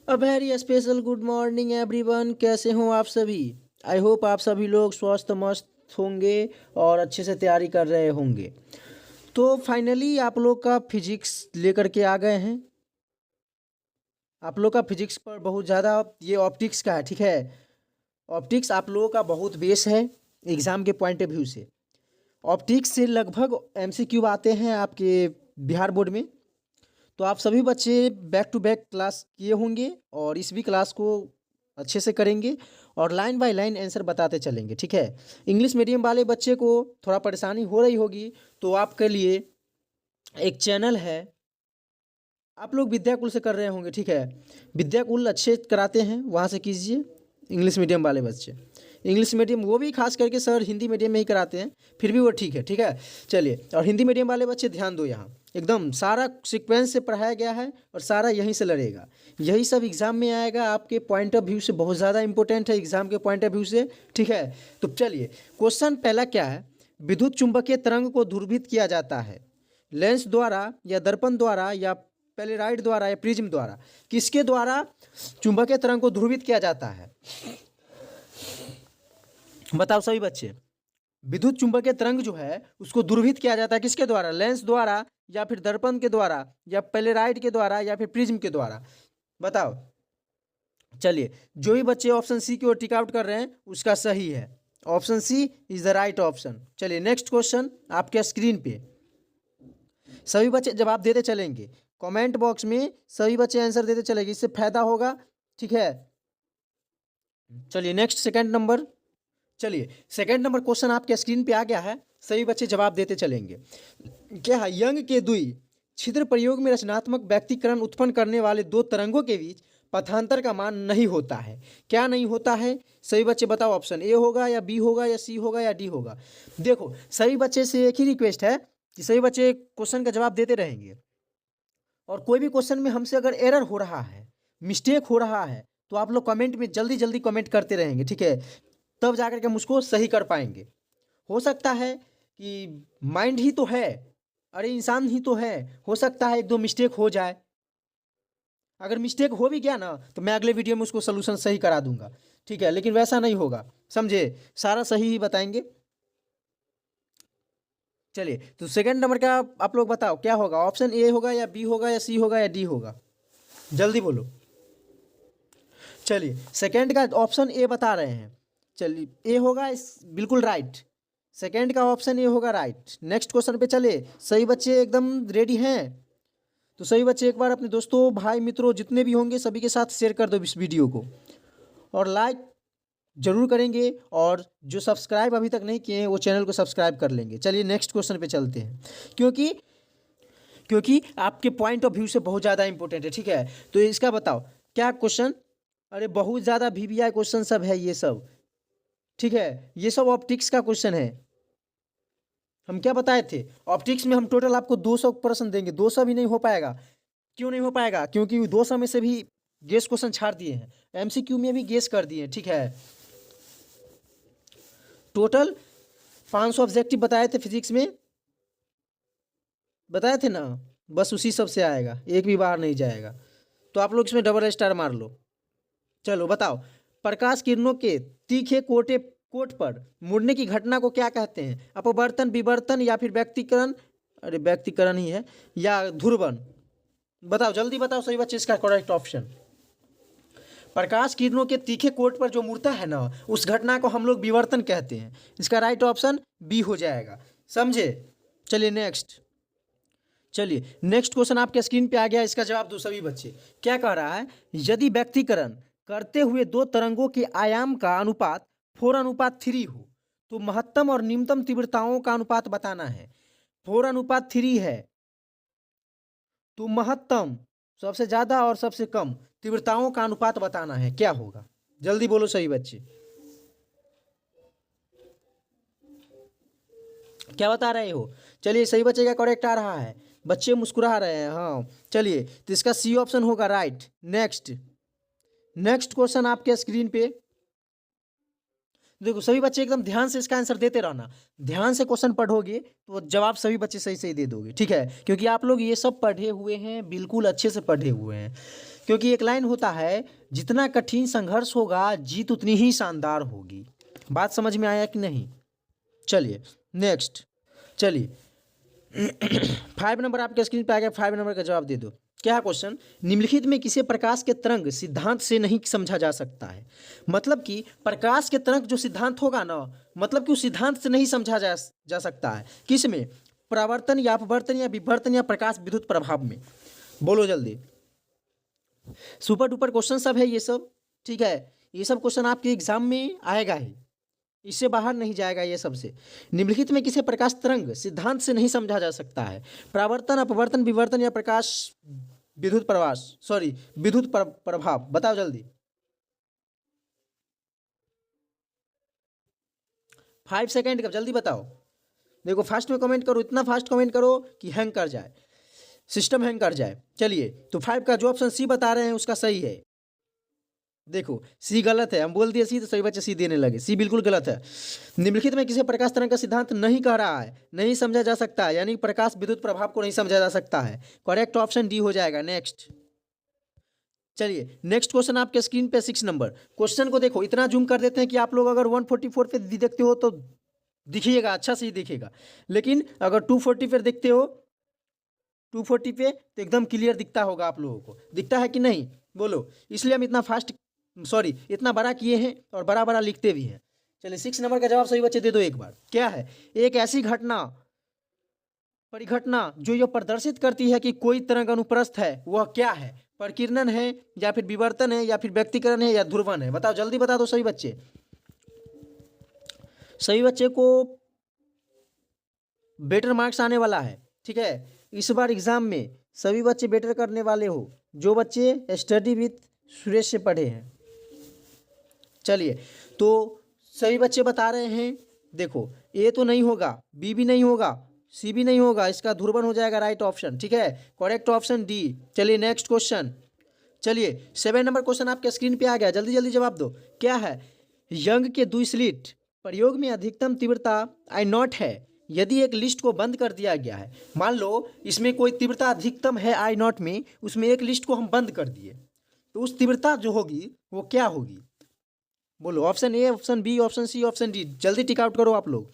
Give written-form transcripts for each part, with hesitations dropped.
A very special good morning everyone. कैसे हो आप सभी? आई होप आप सभी लोग स्वस्थ मस्त होंगे और अच्छे से तैयारी कर रहे होंगे। तो फाइनली आप लोग का फिजिक्स लेकर के आ गए हैं। आप लोग का फिजिक्स पर बहुत ज़्यादा ये ऑप्टिक्स का है, ठीक है। ऑप्टिक्स आप लोगों का बहुत बेस है एग्ज़ाम के पॉइंट ऑफ व्यू से। ऑप्टिक्स से लगभग एमसीक्यू आते हैं आपके बिहार बोर्ड में। तो आप सभी बच्चे बैक टू बैक क्लास किए होंगे और इस भी क्लास को अच्छे से करेंगे और लाइन बाय लाइन आंसर बताते चलेंगे, ठीक है। इंग्लिश मीडियम वाले बच्चे को थोड़ा परेशानी हो रही होगी तो आपके लिए एक चैनल है। आप लोग विद्याकुल से कर रहे होंगे, ठीक है। विद्याकुल अच्छे कराते हैं, वहाँ से कीजिए। इंग्लिश मीडियम वाले बच्चे, इंग्लिश मीडियम वो भी खास करके सर हिंदी मीडियम में ही कराते हैं, फिर भी वो ठीक है, ठीक है। चलिए, और हिंदी मीडियम वाले बच्चे ध्यान दो, यहाँ एकदम सारा सीक्वेंस से पढ़ाया गया है और सारा यहीं से लड़ेगा। यही सब एग्जाम में आएगा, आपके पॉइंट ऑफ व्यू से बहुत ज़्यादा इंपॉर्टेंट है एग्जाम के पॉइंट ऑफ व्यू से, ठीक है। तो चलिए, क्वेश्चन पहला क्या है? विद्युत चुंबकीय तरंग को ध्रुवित किया जाता है लेंस द्वारा या दर्पण द्वारा या पेलेराइड द्वारा या प्रिज्म द्वारा। किसके द्वारा चुंबकीय तरंग को ध्रुवित किया जाता है? बताओ सभी बच्चे। विद्युत चुंबकीय तरंग जो है उसको ध्रुवित किया जाता है किसके द्वारा? लेंस द्वारा या फिर दर्पण के द्वारा या पेलेराइड के द्वारा या फिर प्रिज्म के द्वारा। बताओ। चलिए, जो भी बच्चे ऑप्शन सी की ओर टिक आउट कर रहे हैं उसका सही है। Option C is the right option. चलिए, नेक्स्ट क्वेश्चन आपके स्क्रीन पे। सभी बच्चे जवाब देते चलेंगे, कमेंट बॉक्स में सभी बच्चे आंसर देते चलेंगे, इससे फायदा होगा, ठीक है। चलिए, नेक्स्ट सेकंड नंबर। चलिए, सेकंड नंबर क्वेश्चन आपके स्क्रीन पे आ गया है, सभी बच्चे जवाब देते चलेंगे। क्या है? यंग के द्वि छिद्र प्रयोग में रचनात्मक व्यक्तीकरण उत्पन्न करने वाले दो तरंगों के बीच पथांतर का मान नहीं होता है। क्या नहीं होता है? सभी बच्चे बताओ। ऑप्शन ए होगा या बी होगा या सी होगा या डी होगा? देखो, सभी बच्चे से एक ही रिक्वेस्ट है कि सभी बच्चे क्वेश्चन का जवाब देते रहेंगे और कोई भी क्वेश्चन में हमसे अगर एरर हो रहा है, मिस्टेक हो रहा है, तो आप लोग कमेंट में जल्दी जल्दी कमेंट करते रहेंगे, ठीक है। तब जाकर के हम उसको सही कर पाएंगे। हो सकता है कि माइंड ही तो है, अरे इंसान ही तो है, हो सकता है एक दो मिस्टेक हो जाए। अगर मिस्टेक हो भी गया ना तो मैं अगले वीडियो में उसको सोल्यूशन सही करा दूंगा, ठीक है। लेकिन वैसा नहीं होगा, समझे? सारा सही ही बताएंगे। चलिए, तो सेकंड नंबर का आप लोग बताओ क्या होगा? ऑप्शन ए होगा या बी होगा या सी होगा या डी होगा? जल्दी बोलो। चलिए, सेकंड का ऑप्शन ए बता रहे हैं। चलिए, ए होगा बिल्कुल राइट। सेकंड का ऑप्शन ए होगा राइट। नेक्स्ट क्वेश्चन पे चले। सही बच्चे एकदम रेडी हैं? तो सही बच्चे एक बार अपने दोस्तों भाई मित्रों जितने भी होंगे सभी के साथ शेयर कर दो इस वीडियो को और लाइक जरूर करेंगे, और जो सब्सक्राइब अभी तक नहीं किए हैं वो चैनल को सब्सक्राइब कर लेंगे। चलिए, नेक्स्ट क्वेश्चन पे चलते हैं, क्योंकि क्योंकि आपके पॉइंट ऑफ व्यू से बहुत ज़्यादा इंपॉर्टेंट है, ठीक है। तो इसका बताओ क्या क्वेश्चन? अरे बहुत ज़्यादा वीवीआई क्वेश्चन सब है ये सब, ठीक है। ये सब ऑप्टिक्स का क्वेश्चन है। हम क्या बताए थे? ऑप्टिक्स में हम टोटल आपको 200 प्रश्न देंगे। 200 भी नहीं हो पाएगा। क्यों नहीं हो पाएगा? क्योंकि 200 में से भी गेस क्वेश्चन छाड़ दिए हैं, एमसीक्यू में भी गेस कर दिए हैं, ठीक है। टोटल 500 ऑब्जेक्टिव बताए थे फिजिक्स में, बताए थे ना। बस उसी सब से आएगा, एक भी बाहर नहीं जाएगा। तो आप लोग इसमें डबल स्टार मार लो। चलो बताओ, प्रकाश किरणों के तीखे कोट पर मुड़ने की घटना को क्या कहते हैं? अपवर्तन, विवर्तन या फिर व्यक्तीकरण? अरे व्यक्तीकरण ही है, या ध्रुवन? बताओ जल्दी बताओ सही बच्चे इसका करेक्ट ऑप्शन। प्रकाश किरणों के तीखे कोट पर जो मुड़ता है ना, उस घटना को हम लोग विवर्तन कहते हैं। इसका राइट ऑप्शन बी हो जाएगा, समझे? चलिए नेक्स्ट। चलिए, नेक्स्ट क्वेश्चन आपके स्क्रीन पे आ गया, इसका जवाब दो सभी बच्चे। क्या कह रहा है? यदि व्यक्तीकरण करते हुए दो तरंगों के आयाम का अनुपात 4:3 हो तो महत्तम और निम्नतम तीव्रताओं का अनुपात बताना है। 4:3 है तो महत्तम सबसे ज्यादा और सबसे कम तीव्रताओं का अनुपात बताना है, क्या होगा? जल्दी बोलो सही बच्चे, क्या बता रहे हो? चलिए, सही बच्चे का करेक्ट आ रहा है, बच्चे मुस्कुरा रहे हैं, हाँ। चलिए, तो इसका सी ऑप्शन होगा राइट। नेक्स्ट नेक्स्ट क्वेश्चन आपके स्क्रीन पे देखो, सभी बच्चे एकदम ध्यान से इसका आंसर देते रहना। ध्यान से क्वेश्चन पढ़ोगे तो जवाब सभी बच्चे सही सही दे दोगे, ठीक है, क्योंकि आप लोग ये सब पढ़े हुए हैं, बिल्कुल अच्छे से पढ़े हुए हैं। क्योंकि एक लाइन होता है, जितना कठिन संघर्ष होगा जीत उतनी ही शानदार होगी। बात समझ में आया कि नहीं? चलिए नेक्स्ट, चलिए 5 नंबर आपके स्क्रीन पे आ गया, 5 नंबर का जवाब दे दो। क्या है क्वेश्चन? निम्नलिखित में किसे प्रकाश के तरंग सिद्धांत से नहीं समझा जा सकता है? मतलब कि प्रकाश के तरंग जो सिद्धांत होगा ना, मतलब कि उस सिद्धांत से नहीं समझा जा सकता है। किस में? परावर्तन या अपवर्तन या विवर्तन या प्रकाश विद्युत प्रभाव में। बोलो जल्दी। सुपर डुपर क्वेश्चन सब है ये सब, ठीक है। ये सब क्वेश्चन आपके एग्जाम में आएगा ही, इससे बाहर नहीं जाएगा ये सबसे। निम्नलिखित में किसे प्रकाश तरंग सिद्धांत से नहीं समझा जा सकता है? परावर्तन, अपवर्तन, विवर्तन या प्रकाश विद्युत प्रभाव। बताओ जल्दी। 5 सेकेंड का, जल्दी बताओ। देखो फास्ट में कमेंट करो, इतना फास्ट कमेंट करो कि हैंग कर जाए, सिस्टम हैंग कर जाए। चलिए तो 5 का जो ऑप्शन सी बता रहे हैं उसका सही है। देखो सी गलत है, हम बोल दिए सी तो सभी बच्चे सी देने लगे, सी बिल्कुल गलत है। निम्नलिखित में किसी प्रकाश तरंग का सिद्धांत नहीं कह रहा है, नहीं समझा जा सकता है, यानी प्रकाश विद्युत प्रभाव को नहीं समझा जा सकता है। करेक्ट ऑप्शन डी हो जाएगा। नेक्स्ट, चलिए नेक्स्ट क्वेश्चन आपके स्क्रीन पे 6 नंबर क्वेश्चन को देखो, इतना जूम कर देते हैं कि आप लोग अगर 144 पे देखते हो तो दिखिएगा, अच्छा से ही दिखेगा, लेकिन अगर 240 पे देखते हो, 240 पे तो एकदम क्लियर दिखता होगा आप लोगों को। दिखता है कि नहीं बोलो? इसलिए हम इतना फास्ट, सॉरी इतना बड़ा किए हैं और बड़ा बड़ा लिखते भी हैं। चलिए 6 नंबर का जवाब सही बच्चे दे दो एक बार। क्या है? एक ऐसी घटना, परिघटना जो यह प्रदर्शित करती है कि कोई तरंग अनुप्रस्थ है, वह क्या है? प्रकीर्णन है या फिर विवर्तन है या फिर व्यक्तीकरण है या ध्रुवण है? बताओ जल्दी बता दो सही बच्चे। सही बच्चे को बेटर मार्क्स आने वाला है, ठीक है। इस बार एग्जाम में सभी बच्चे बेटर करने वाले हो, जो बच्चे स्टडी विथ सुरेश से पढ़े हैं। चलिए तो सभी बच्चे बता रहे हैं, देखो ए तो नहीं होगा, बी भी नहीं होगा, सी भी नहीं होगा, इसका ध्रुवण हो जाएगा राइट ऑप्शन, ठीक है। Correct option D. चलिए नेक्स्ट क्वेश्चन, चलिए 7 नंबर क्वेश्चन आपके स्क्रीन पे आ गया, जल्दी जल्दी जवाब दो। क्या है? यंग के द्विस्लिट प्रयोग में अधिकतम तीव्रता आई नॉट है यदि एक लिस्ट को बंद कर दिया गया है। मान लो इसमें कोई तीव्रता अधिकतम है आई नॉट में, उसमें एक लिस्ट को हम बंद कर दिए, तो उस तीव्रता जो होगी वो क्या होगी? बोलो। Option A, option B, option C, option D, जल्दी टिक आउट करो आप लोग।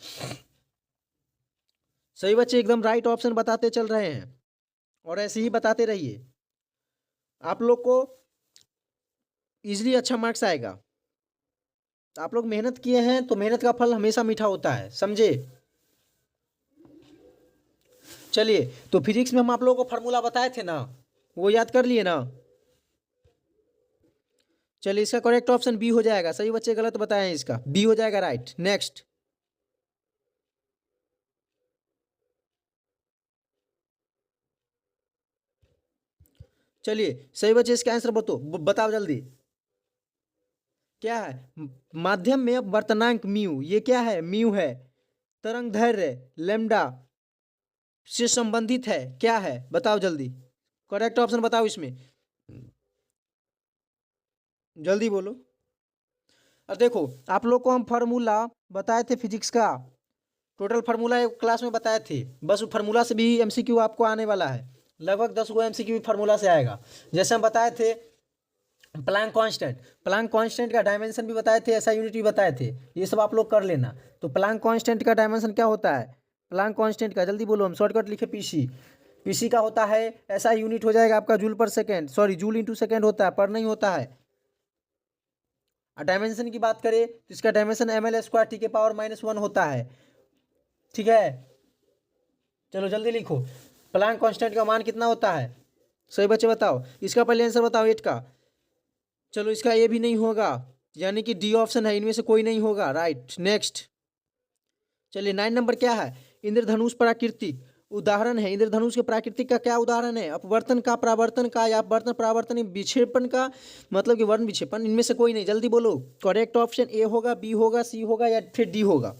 सही बच्चे एकदम राइट ऑप्शन बताते चल रहे हैं और ऐसे ही बताते रहिए, आप लोग को इजीली अच्छा मार्क्स आएगा। आप लोग मेहनत किए हैं तो मेहनत का फल हमेशा मीठा होता है, समझे? चलिए तो फिजिक्स में हम आप लोगों को फार्मूला बताए थे ना, वो याद कर लिए ना? चलिए इसका करेक्ट ऑप्शन बी हो जाएगा। सही बच्चे गलत बताए हैं, इसका बी हो जाएगा राइट। नेक्स्ट, चलिए सही बच्चे इसका आंसर बताओ जल्दी। क्या है? माध्यम में वर्तनांक म्यू, ये क्या है? म्यू है। तरंग दैर्ध्य लैम्डा से संबंधित है, क्या है? बताओ जल्दी, करेक्ट ऑप्शन बताओ इसमें, जल्दी बोलो। अब देखो आप लोग को हम फार्मूला बताए थे फिजिक्स का, टोटल फार्मूला एक क्लास में बताए थे, बस फार्मूला से भी एमसीक्यू आपको आने वाला है, लगभग 10 गो एमसीक्यू फार्मूला से आएगा। जैसे हम बताए थे प्लैंक कांस्टेंट, प्लैंक कांस्टेंट का डायमेंशन भी बताए थे, ऐसा यूनिट भी बताए थे, ये सब आप लोग कर लेना। तो प्लैंक कांस्टेंट का डायमेंशन क्या होता है? प्लैंक कांस्टेंट का जल्दी बोलो, हम शॉर्टकट लिखे पीसी, पीसी का होता है ऐसा यूनिट हो जाएगा आपका जूल पर second, sorry joule into second होता है, पर नहीं होता है। और डायमेंशन की बात करें तो इसका डायमेंशन ml² T⁻⁻1 होता है, ठीक है। चलो जल्दी लिखो, प्लैंक कांस्टेंट का मान कितना होता है? सही बच्चे बताओ, इसका पहले आंसर बताओ 8 का। चलो इसका ये भी नहीं होगा, यानी कि डी ऑप्शन है, इनमें से कोई नहीं होगा राइट। नेक्स्ट, चलिए 9 नंबर क्या है? इंद्रधनुष प्राकृतिक उदाहरण है। इंद्रधनुष के प्राकृतिक का क्या उदाहरण है? अपवर्तन का, परावर्तन का, या अपवर्तन परावर्तन विक्षेपण का, मतलब कि वर्ण विक्षेपण, इनमें से कोई नहीं, जल्दी बोलो। करेक्ट ऑप्शन ए होगा, बी होगा, सी होगा या फिर डी होगा।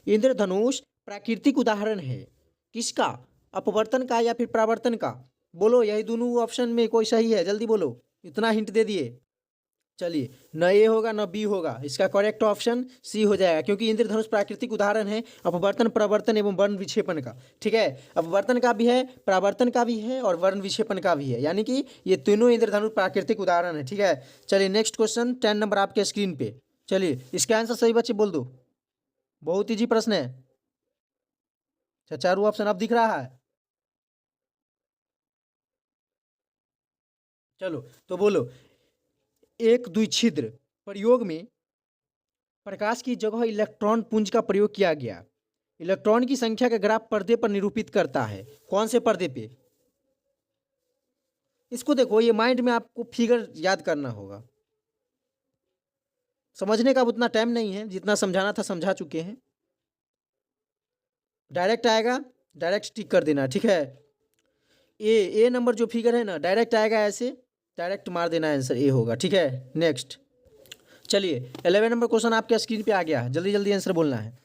इंद्रधनुष प्राकृतिक उदाहरण है किसका? अपवर्तन का या फिर परावर्तन का? बोलो, यही दोनों ऑप्शन में कोई सही है? जल्दी बोलो, इतना हिंट दे दिए। चलिए, न ए होगा न बी होगा, इसका करेक्ट ऑप्शन सी हो जाएगा, क्योंकि इंद्रधनुष प्राकृतिक उदाहरण है अपवर्तन, प्रवर्तन एवं वर्ण विक्षेपण का। ठीक है, अपवर्तन का भी है, परावर्तन का भी है और वर्ण विक्षेपण का भी है, यानी कि ये तीनों इंद्रधनुष प्राकृतिक उदाहरण है। ठीक है, चलिए नेक्स्ट क्वेश्चन 10 नंबर आपके स्क्रीन पे। चलिए, इसका आंसर सही बच्चे बोल दो, बहुत ईजी प्रश्न है। अच्छा, चारों ऑप्शन अब दिख रहा है। चलो तो बोलो, एक द्विछिद्र प्रयोग में प्रकाश की जगह इलेक्ट्रॉन पुंज का प्रयोग किया गया। इलेक्ट्रॉन की संख्या का ग्राफ पर्दे पर निरूपित करता है, कौन से पर्दे पे? इसको देखो, ये माइंड में आपको फिगर याद करना होगा, समझने का उतना टाइम नहीं है, जितना समझाना था समझा चुके हैं। डायरेक्ट आएगा, डायरेक्ट टिक कर देना। ठीक है, ए नंबर जो फिगर है ना, डायरेक्ट आएगा ऐसे, डायरेक्ट मार देना, आंसर ए होगा। ठीक है, नेक्स्ट। चलिए 11 नंबर क्वेश्चन आपके स्क्रीन पे आ गया है, जल्दी जल्दी आंसर बोलना है।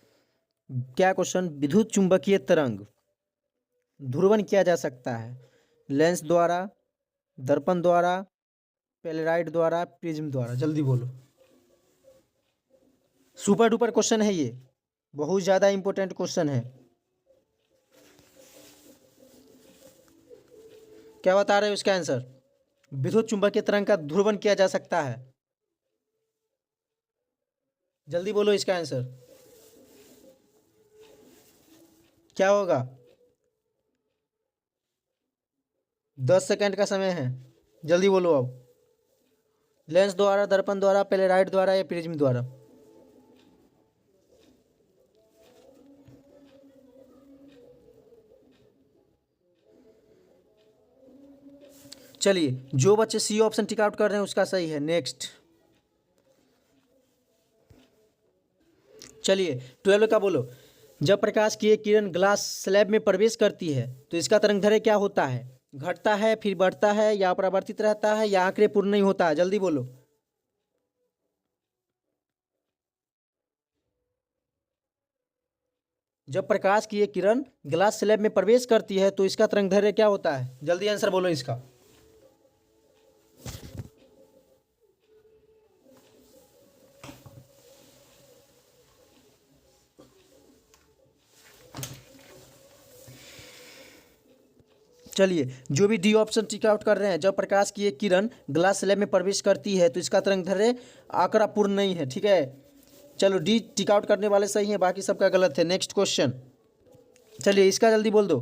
क्या क्वेश्चन? विद्युत चुंबकीय तरंग ध्रुवन किया जा सकता है लेंस द्वारा, दर्पण द्वारा, पेलेराइट द्वारा, प्रिज्म द्वारा। जल्दी बोलो, सुपर डुपर क्वेश्चन है ये, बहुत ज़्यादा इंपॉर्टेंट क्वेश्चन है। क्या बता रहे हो इसका आंसर? विद्युत चुंबकीय तरंग का ध्रुवन किया जा सकता है, जल्दी बोलो इसका आंसर क्या होगा। 10 सेकंड का समय है, जल्दी बोलो अब। लेंस द्वारा, दर्पण द्वारा, पेलेराइट द्वारा या प्रिज्म द्वारा? चलिए, जो बच्चे सी ऑप्शन टिक आउट कर रहे हैं उसका सही है। नेक्स्ट। चलिए 12 का बोलो, जब प्रकाश की एक किरण ग्लास स्लैब में प्रवेश करती है तो इसका तरंगदैर्घ्य क्या होता है? घटता है, फिर बढ़ता है, या अपरिवर्तित रहता है, या आंकड़े पूर्ण नहीं होता है? जल्दी बोलो। जब प्रकाश की एक किरण ग्लास स्लैब में प्रवेश करती है तो इसका तरंगदैर्घ्य क्या होता है? जल्दी आंसर बोलो इसका। चलिए, जो भी डी ऑप्शन टिक आउट कर रहे हैं, जब प्रकाश की एक किरण ग्लास स्लैब में प्रवेश करती है तो इसका तरंगदैर्घ्य आंकड़ा पूर्ण नहीं है। ठीक है, चलो डी टिक आउट करने वाले सही हैं, बाकी सबका गलत है। Next question. चलिए, इसका जल्दी बोल दो।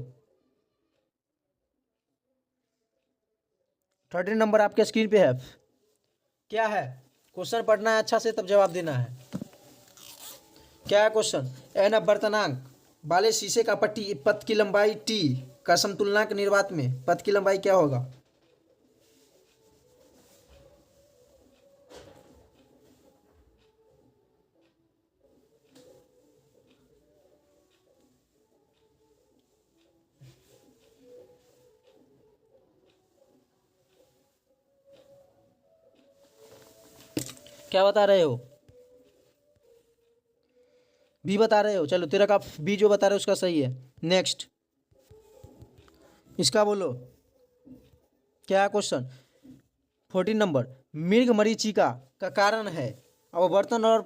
13 नंबर आपके स्क्रीन पे है, क्या है? क्वेश्चन पढ़ना है अच्छा से, तब जवाब देना है। क्या है क्वेश्चन? एन अपवर्तनांक वाले शीशे का पट्टी पथ की लंबाई टी का समतुल्यनांक निर्वात में पथ की लंबाई क्या होगा? क्या बता रहे हो? बी बता रहे हो? चलो, तेरा का बी जो बता रहे हो उसका सही है। नेक्स्ट, इसका बोलो, क्या है क्वेश्चन? 14 नंबर, मृग मरीचिका का कारण है अववर्तन और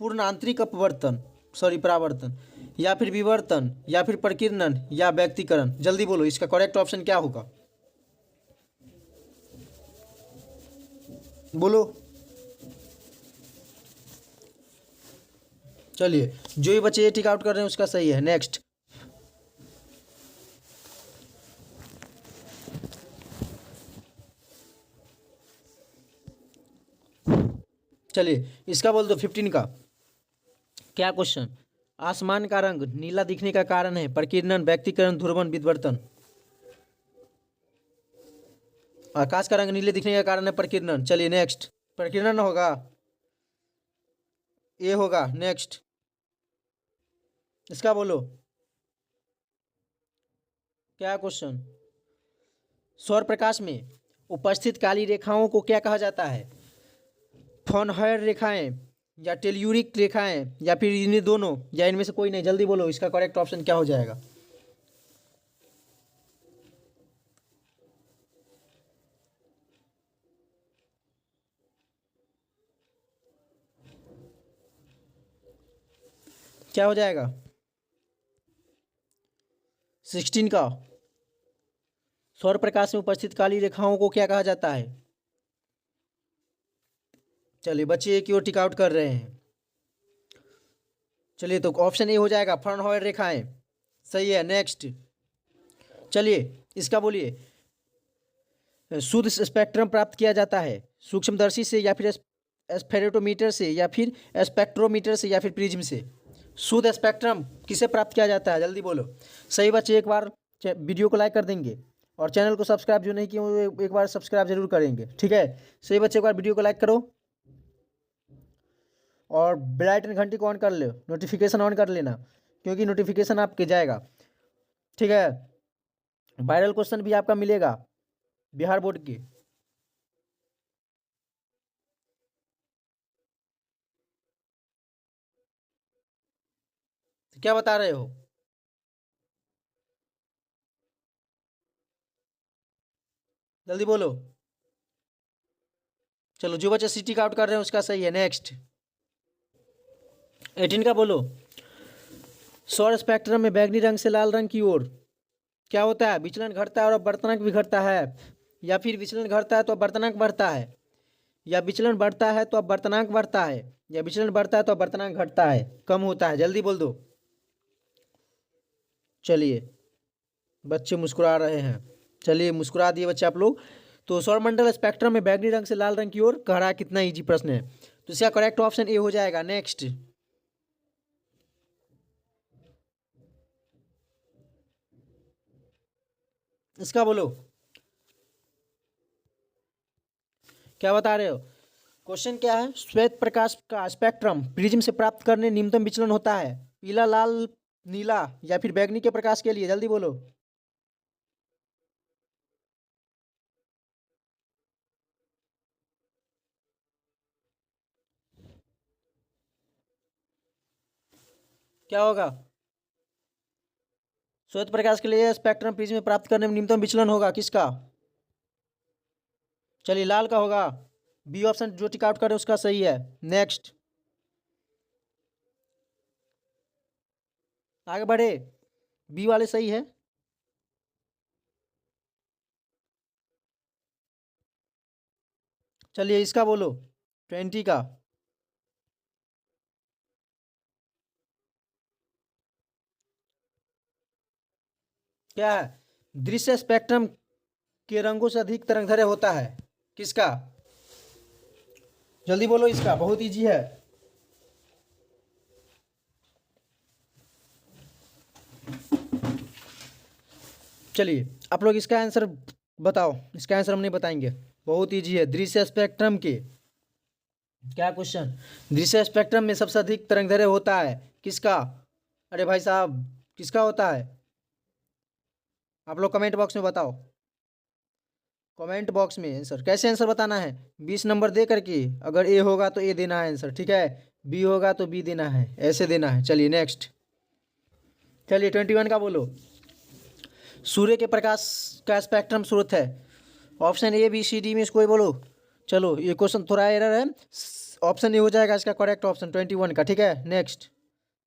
पूर्ण आंतरिक अपवर्तन, सॉरी परावर्तन, या फिर विवर्तन, या फिर प्रकीर्णन, या व्यक्तीकरण? जल्दी बोलो, इसका करेक्ट ऑप्शन क्या होगा? बोलो। चलिए, जो भी बच्चे ये टिक आउट कर रहे हैं उसका सही है। नेक्स्ट। चलिए, इसका बोल दो 15 का। क्या क्वेश्चन? आसमान का रंग नीला दिखने का कारण है प्रकीर्णन, व्यक्तीकरण, ध्रुवन, विवर्तन। आकाश का रंग नीले दिखने का कारण है प्रकीर्णन। चलिए नेक्स्ट, प्रकीर्णन होगा, ये होगा। नेक्स्ट, इसका बोलो, क्या क्वेश्चन? सौर प्रकाश में उपस्थित काली रेखाओं को क्या कहा जाता है? फ्रॉनहोयर रेखाएं, या टेल्यूरिक रेखाएं, या फिर इन्हें दोनों, या इनमें से कोई नहीं? जल्दी बोलो, इसका करेक्ट ऑप्शन क्या हो जाएगा? क्या हो जाएगा 16 का। सौर प्रकाश में उपस्थित काली रेखाओं को क्या कहा जाता है। चलिए बच्चे एक की ओर टिक आउट कर रहे हैं। चलिए तो ऑप्शन ए हो जाएगा फ्राउनहोफर रेखाएं, सही है। नेक्स्ट चलिए इसका बोलिए। शुद्ध स्पेक्ट्रम प्राप्त किया जाता है सूक्ष्मदर्शी से या फिर स्फेरोमीटर से या फिर स्पेक्ट्रोमीटर से या फिर प्रिज्म से। शुद्ध स्पेक्ट्रम किसे प्राप्त किया जाता है, जल्दी बोलो। सही बच्चे एक बार वीडियो को लाइक कर देंगे और चैनल को सब्सक्राइब जो नहीं किए वो एक बार सब्सक्राइब जरूर करेंगे, ठीक है। सही बच्चे एक बार वीडियो को लाइक करो और बेल आइकन घंटी को ऑन कर लो, नोटिफिकेशन ऑन कर लेना क्योंकि नोटिफिकेशन आपके जाएगा, ठीक है। वायरल क्वेश्चन भी आपका मिलेगा बिहार बोर्ड के। तो क्या बता रहे हो, जल्दी बोलो। चलो जो बच्चे सिटी का आउट कर रहे हैं उसका सही है। नेक्स्ट 18 का बोलो। सौर स्पेक्ट्रम में बैंगनी रंग से लाल रंग की ओर क्या होता है, विचलन घटता है और अपवर्तनांक भी घटता है, या फिर विचलन घटता है तो अपवर्तनांक बढ़ता है, या विचलन बढ़ता है तो अपवर्तनांक बढ़ता है, या विचलन बढ़ता है तो अपवर्तनांक घटता है, कम होता है, जल्दी बोल दो। चलिए बच्चे मुस्कुरा रहे हैं, चलिए मुस्कुरा दिए बच्चे आप लोग। तो सौरमंडल स्पेक्ट्रम में बैंगनी रंग से लाल रंग की ओर कह रहा है, कितना इजी प्रश्न है। तो इसका करेक्ट ऑप्शन ए हो जाएगा। नेक्स्ट इसका बोलो क्या बता रहे हो। क्वेश्चन क्या है, श्वेत प्रकाश का स्पेक्ट्रम प्रिज्म से प्राप्त करने न्यूनतम विचलन होता है पीला, लाल, नीला या फिर बैंगनी के प्रकाश के लिए, जल्दी बोलो। क्या होगा, श्वेत प्रकाश के लिए स्पेक्ट्रम प्रिज्म में प्राप्त करने में न्यूनतम विचलन होगा किसका। चलिए लाल का होगा, बी ऑप्शन जो टिक आउट करे उसका सही है। नेक्स्ट आगे बढ़े, बी वाले सही है। चलिए इसका बोलो 20 का। क्या है, दृश्य स्पेक्ट्रम के रंगों से अधिक तरंगदैर्घ्य होता है किसका, जल्दी बोलो। इसका बहुत इजी है। चलिए आप लोग इसका आंसर बताओ, इसका आंसर हम नहीं बताएंगे, बहुत इजी है। दृश्य स्पेक्ट्रम के क्या क्वेश्चन, दृश्य स्पेक्ट्रम में सबसे अधिक तरंगदैर्घ्य होता है किसका। अरे भाई साहब किसका होता है, आप लोग कमेंट बॉक्स में बताओ, कमेंट बॉक्स में आंसर। कैसे आंसर बताना है, 20 नंबर दे करके, अगर ए होगा तो ए देना है आंसर, ठीक है। बी होगा तो बी देना है, ऐसे देना है। चलिए नेक्स्ट, चलिए 21 का बोलो। सूर्य के प्रकाश का स्पेक्ट्रम स्रोत है, option A B C D में इसको ही बोलो। चलो ये क्वेश्चन थोड़ा एरर है, ऑप्शन ए हो जाएगा इसका करेक्ट ऑप्शन 21 का, ठीक है। नेक्स्ट,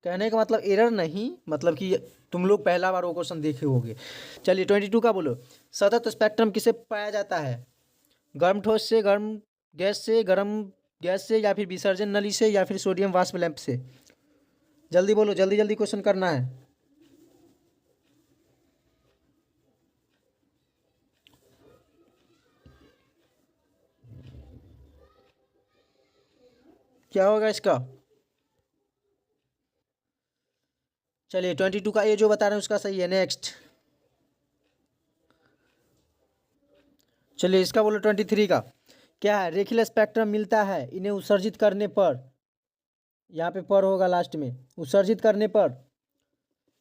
कहने का मतलब एरर नहीं, मतलब कि तुम लोग पहला बार वो क्वेश्चन देखे होगे। चलिए 22 का बोलो। सतत स्पेक्ट्रम किसे पाया जाता है, गर्म ठोस से, गर्म गैस से, गर्म गैस से, या फिर विसर्जन नली से, या फिर सोडियम वाष्प लैंप से, जल्दी बोलो, जल्दी जल्दी क्वेश्चन करना है। क्या होगा इसका, चलिए 22 का ये जो बता रहे हैं उसका सही है। नेक्स्ट चलिए इसका बोलो 23 का। क्या है, रेखीय स्पेक्ट्रम मिलता है इन्हें उत्सर्जित करने पर, यहाँ पे पर होगा लास्ट में, उत्सर्जित करने पर,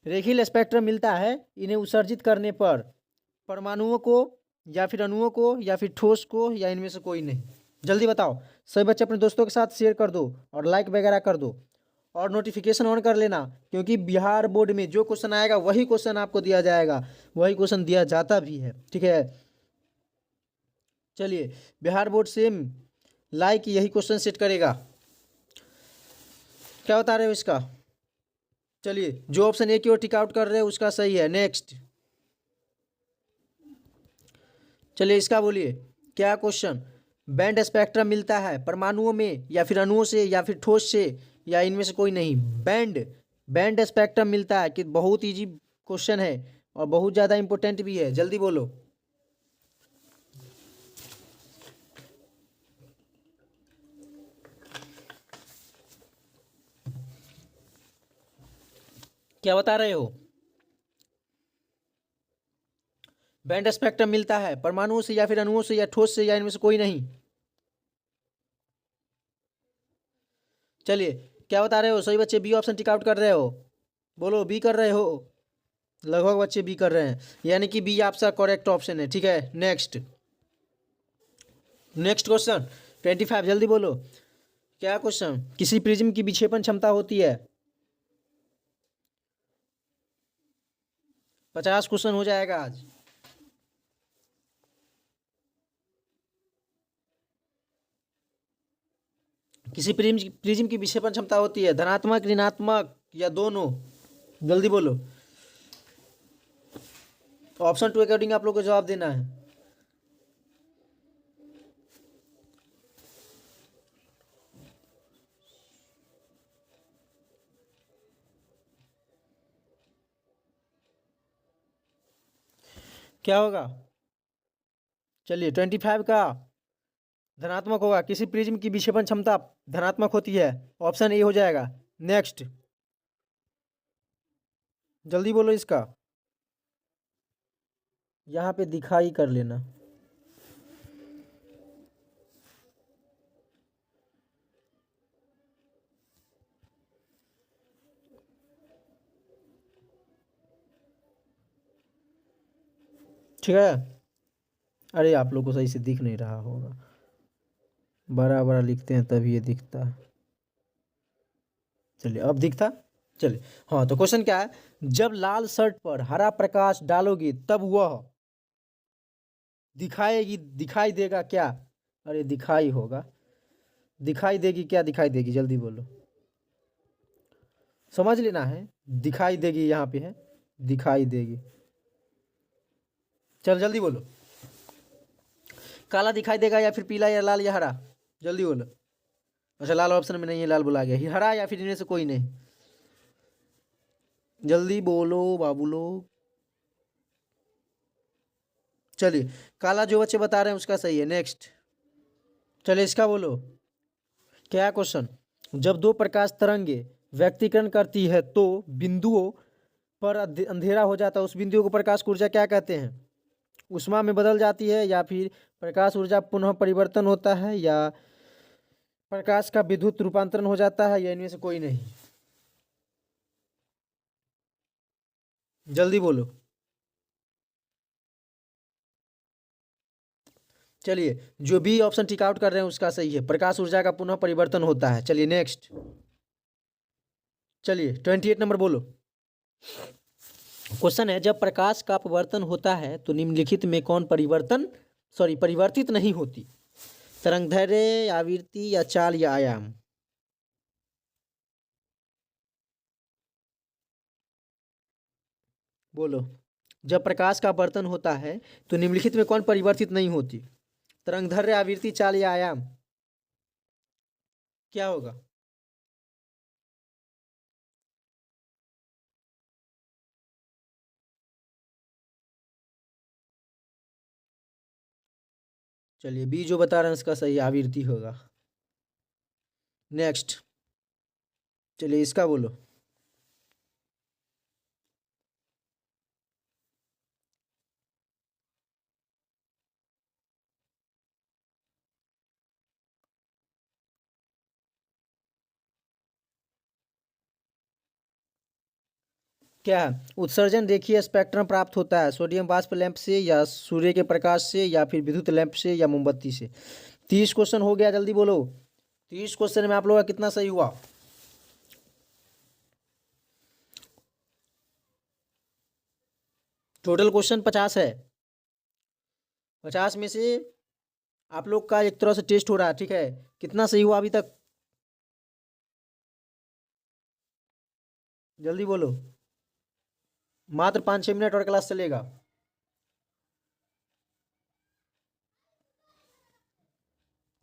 रेखीय स्पेक्ट्रम मिलता है इन्हें उत्सर्जित करने पर परमाणुओं को, या फिर अणुओं को, या फिर ठोस को, या इनमें से कोई नहीं, जल्दी बताओ। सभी बच्चे अपने दोस्तों के साथ शेयर कर दो और लाइक वगैरह कर दो और नोटिफिकेशन ऑन कर लेना, क्योंकि बिहार बोर्ड में जो क्वेश्चन आएगा वही क्वेश्चन आपको दिया जाएगा, वही क्वेश्चन दिया जाता भी है, ठीक है। चलिए बिहार बोर्ड सेम लाइक यही क्वेश्चन सेट करेगा, क्या बता रहे हो इसका। चलिए, जो ऑप्शन ए की ओर टिक आउट कर रहे हैं उसका सही है। नेक्स्ट, चलिए इसका बोलिए क्या क्वेश्चन। बैंड स्पेक्ट्रम मिलता है परमाणुओं में या फिर अणुओं से या फिर ठोस से या इनमें से कोई नहीं। बैंड बैंड स्पेक्ट्रम मिलता है कि बहुत इजी क्वेश्चन है और बहुत ज़्यादा इंपॉर्टेंट भी है, जल्दी बोलो। क्या बता रहे हो? बैंड स्पेक्ट्रम मिलता है परमाणुओं से या फिर अणुओं से या ठोस से या इनमें से कोई नहीं। चलिए, क्या बता रहे हो? सही बच्चे बी ऑप्शन टिक आउट कर रहे हो? बोलो, बी कर रहे हो? लगभग बच्चे बी कर रहे हैं, यानी कि बी आपका करेक्ट ऑप्शन है। ठीक है, नेक्स्ट नेक्स्ट क्वेश्चन 25, जल्दी बोलो क्या क्वेश्चन। किसी प्रिज्म की विक्षेपण क्षमता होती है 50 क्वेश्चन हो जाएगा आज। किसी प्रिज्म की विक्षेपण क्षमता होती है धनात्मक, ऋणात्मक या दोनों, जल्दी बोलो। ऑप्शन 2 अकॉर्डिंग आप लोग को जवाब देना है। क्या होगा? चलिए, 25 का धनात्मक होगा। किसी प्रिज्म की विक्षेपण क्षमता धनात्मक होती है, ऑप्शन ए हो जाएगा। नेक्स्ट, जल्दी बोलो इसका, यहाँ पे दिखाई कर लेना। ठीक है, अरे आप लोग को सही से दिख नहीं रहा होगा, बड़ा बड़ा लिखते हैं तभी ये दिखता है। चलिए, अब दिखता। चलिए, हाँ तो क्वेश्चन क्या है। जब लाल शर्ट पर हरा प्रकाश डालोगी तब वह दिखाएगी, दिखाई देगा क्या? अरे दिखाई होगा, दिखाई देगी क्या? दिखाई देगी, जल्दी बोलो, समझ लेना है। दिखाई देगी यहाँ पे है, दिखाई देगी। चल जल्दी बोलो, काला दिखाई देगा या फिर पीला या लाल या हरा, जल्दी बोलो। अच्छा, लाल ऑप्शन में नहीं है, लाल बोला गया। हरा या फिर इनमें से कोई नहीं, जल्दी बोलो बाबू लोग। चलिए, काला जो बच्चे बता रहे हैं उसका सही है। नेक्स्ट, चलिए इसका बोलो क्या क्वेश्चन। जब दो प्रकाश तरंगे व्यक्तीकरण करती है तो बिंदुओं पर अंधेरा हो जाता है, उस बिंदु को प्रकाश की ऊर्जा क्या कहते हैं? ऊष्मा में बदल जाती है या फिर प्रकाश ऊर्जा पुनः परिवर्तन होता है या प्रकाश का विद्युत रूपांतरण हो जाता है या इनमें से कोई नहीं, जल्दी बोलो। चलिए, जो बी ऑप्शन टिक आउट कर रहे हैं उसका सही है, प्रकाश ऊर्जा का पुनः परिवर्तन होता है। चलिए नेक्स्ट, चलिए 28 नंबर बोलो। क्वेश्चन है, जब प्रकाश का अपवर्तन होता है तो निम्नलिखित में कौन परिवर्तित नहीं होती? तरंगदैर्घ्य, आवृत्ति या चाल या आयाम, बोलो। जब प्रकाश का अपवर्तन होता है तो निम्नलिखित में कौन परिवर्तित नहीं होती? तरंगदैर्घ्य, आवृत्ति, चाल या आयाम, क्या होगा? चलिए, बी जो बता रहे हैं उसका सही आवृत्ति होगा। नेक्स्ट, चलिए इसका बोलो। क्या है? उत्सर्जन रेखीय स्पेक्ट्रम प्राप्त होता है सोडियम वाष्प लैंप से या सूर्य के प्रकाश से या फिर विद्युत लैंप से या मोमबत्ती से। 30 क्वेश्चन हो गया, जल्दी बोलो। 30 क्वेश्चन में आप लोगों का कितना सही हुआ? टोटल क्वेश्चन 50 है। 50 में से आप लोग का एक तरह से टेस्ट हो रहा है, ठीक है। कितना सही हुआ अभी तक? जल्दी बोलो, मात्र 5-6 मिनट और क्लास चलेगा।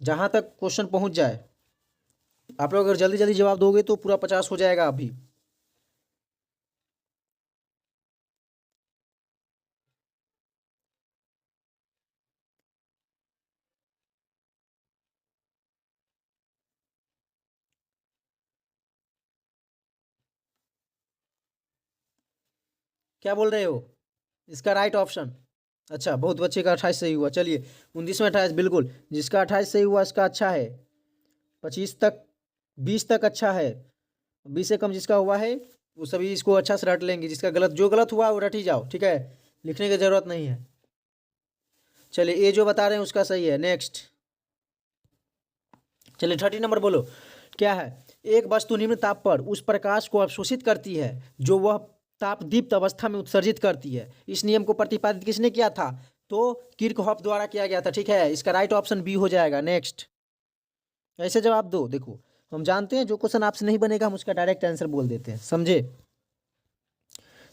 जहाँ तक क्वेश्चन पहुँच जाए। आप लोग अगर जल्दी जल्दी जवाब दोगे तो पूरा 50 हो जाएगा अभी। क्या बोल रहे हो? इसका राइट ऑप्शन। अच्छा, बहुत बच्चे का 28 सही हुआ। चलिए, 19 में 28 बिल्कुल। जिसका 28 सही हुआ इसका अच्छा है। 25 तक, 20 तक अच्छा है। 20 से कम जिसका हुआ है वो सभी इसको अच्छा से रट लेंगे। जिसका गलत, जो गलत हुआ वो रट ही जाओ, ठीक है, लिखने की जरूरत नहीं है। चलिए, ये जो बता रहे हैं उसका सही है। नेक्स्ट, चलिए 30 नंबर बोलो। क्या है? एक वस्तु निम्न ताप पर उस प्रकाश को अवशोषित करती है जो वह ताप दीप्त अवस्था में उत्सर्जित करती है। इस नियम को प्रतिपादित किसने किया था? तो किर्चहॉफ द्वारा किया गया था, ठीक है। इसका राइट ऑप्शन बी हो जाएगा। नेक्स्ट, ऐसे जवाब दो। देखो, हम जानते हैं जो क्वेश्चन आपसे नहीं बनेगा हम उसका डायरेक्ट आंसर बोल देते हैं, समझे।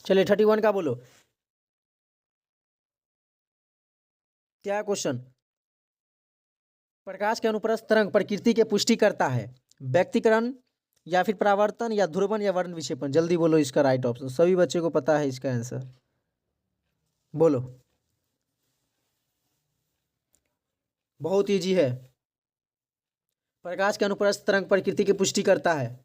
चलिए 31 का बोलो। क्या क्वेश्चन? प्रकाश के अनुप्रस्थ तरंग प्रकृति की पुष्टि करता है। व्यक्तिकरण या फिर परावर्तन या ध्रुवन या वर्ण विक्षेपण। जल्दी बोलो इसका राइट ऑप्शन। सभी बच्चे को पता है इसका आंसर, बोलो। बहुत इजी है। प्रकाश के अनुप्रस्थ तरंग प्रकृति की पुष्टि करता है।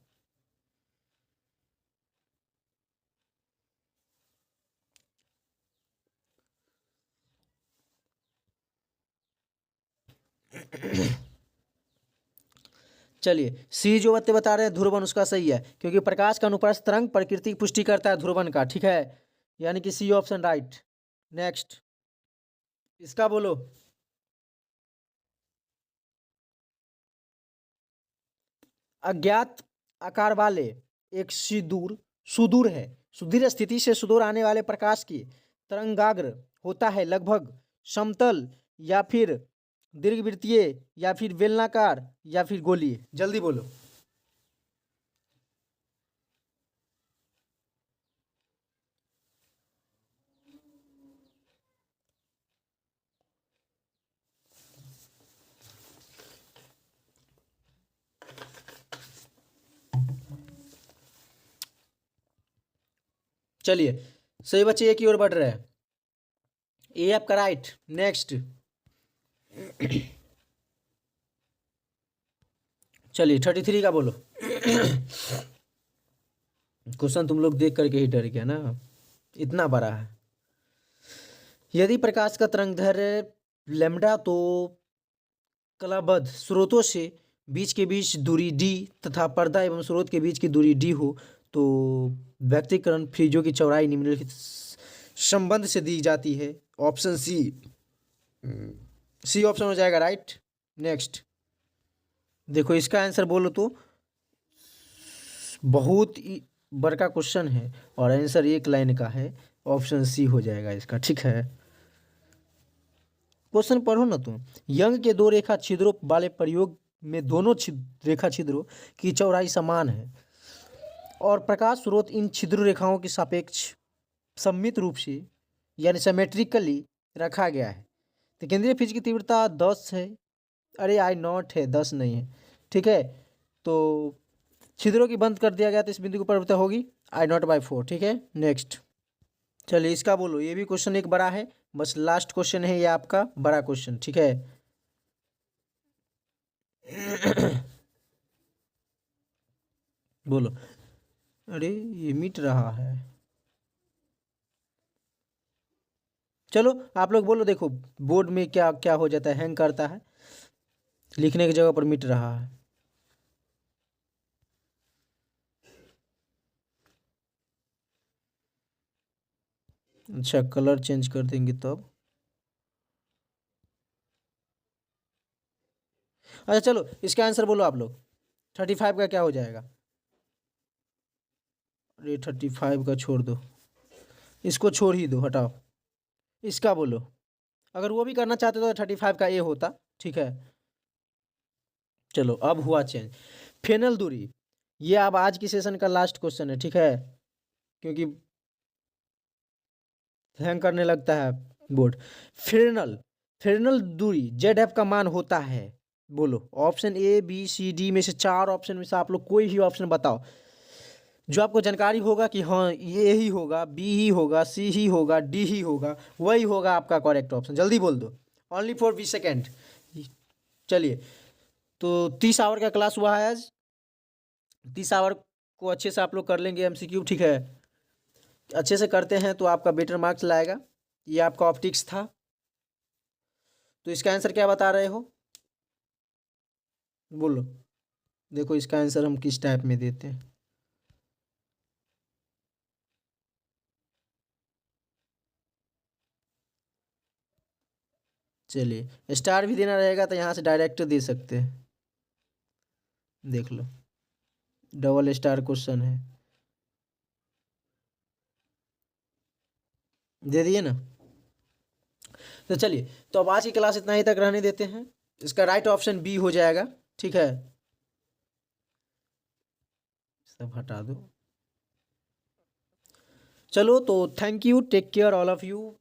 चलिए, सी जो बच्चे बता रहे हैं ध्रुवन, उसका सही है, क्योंकि प्रकाश का अनुप्रस्थ तरंग प्रकृति की पुष्टि करता है ध्रुवन का, ठीक है। यानी कि सी ऑप्शन राइट। नेक्स्ट, इसका बोलो। अज्ञात आकार वाले एक सुदूर है, सुदूर स्थिति से सुदूर आने वाले प्रकाश की तरंगाग्र होता है लगभग समतल या फिर दीर्घवृत्तीय या फिर बेलनाकार या फिर गोलीय। जल्दी बोलो। चलिए, सही बच्चे एक की ओर बढ़ रहे हैं। ए आपका राइट। नेक्स्ट, चलिए 33 का बोलो। क्वेश्चन तुम लोग देख करके ही डर गया ना, इतना बड़ा है। यदि प्रकाश का तरंगदैर्घ्य लैम्ब्डा तो कलाबद्ध स्रोतों से बीच के बीच दूरी डी तथा पर्दा एवं स्रोत के बीच की दूरी डी हो तो व्यक्तिकरण फ्रीजों की चौड़ाई निम्नलिखित संबंध से दी जाती है। ऑप्शन सी, सी ऑप्शन हो जाएगा राइट। नेक्स्ट, देखो इसका आंसर बोलो तो बहुत ही बड़का क्वेश्चन है और आंसर एक लाइन का है। ऑप्शन सी हो जाएगा इसका, ठीक है। क्वेश्चन पढ़ो ना तुम। यंग के दो रेखा छिद्रों वाले प्रयोग में दोनों रेखा छिद्रों की चौड़ाई समान है और प्रकाश स्रोत इन छिद्र रेखाओं के सापेक्ष सममित रूप से यानी सिमेट्रिकली रखा गया है। तो केंद्रीय फ्रिज की तीव्रता 10 है। अरे आई नॉट है, 10 नहीं है, ठीक है। तो छिद्रों की बंद कर दिया गया तो इस बिंदु की परिवर्तन होगी आई नॉट बाई 4, ठीक है। नेक्स्ट, चलिए इसका बोलो। ये भी क्वेश्चन एक बड़ा है, बस लास्ट क्वेश्चन है ये आपका बड़ा क्वेश्चन, ठीक है। बोलो। अरे ये मिट रहा है। चलो आप लोग बोलो। देखो बोर्ड में क्या क्या हो जाता है, हैंग करता है, लिखने की जगह पर मिट रहा है। अच्छा, कलर चेंज कर देंगे तब। अच्छा चलो इसका आंसर बोलो आप लोग। 35 का क्या हो जाएगा? अरे 35 का छोड़ दो, इसको छोड़ ही दो, हटाओ। इसका बोलो। अगर वो भी करना चाहते तो 35 का ए होता, ठीक है। चलो अब हुआ चेंज। फेनल दूरी, ये अब आज की सेशन का लास्ट क्वेश्चन है, ठीक है। क्योंकि हैंग करने लगता है बोर्ड। फ्रेनल, फ्रेनल दूरी जेड एफ का मान होता है, बोलो option A B C D में से 4 ऑप्शन में से आप लोग कोई भी ऑप्शन बताओ जो आपको जानकारी होगा कि हाँ ये ही होगा, बी ही होगा, सी ही होगा, डी ही होगा, वही होगा आपका करेक्ट ऑप्शन। जल्दी बोल दो, ओनली फॉर 20 सेकेंड। चलिए, तो 30 आवर का क्लास हुआ है आज। 30 आवर को अच्छे से आप लोग कर लेंगे एमसीक्यू, ठीक है। अच्छे से करते हैं तो आपका बेटर मार्क्स लाएगा। ये आपका ऑप्टिक्स था। तो इसका आंसर क्या बता रहे हो, बोलो। देखो इसका आंसर हम किस टाइप में देते हैं। चलिए, स्टार भी देना रहेगा तो यहाँ से डायरेक्ट दे सकते हैं। देख लो, डबल स्टार क्वेश्चन है, दे दिए ना। तो चलिए, तो अब आज की क्लास इतना ही तक रहने देते हैं। इसका राइट ऑप्शन बी हो जाएगा, ठीक है। सब हटा दो। चलो, तो thank you, take care all of you.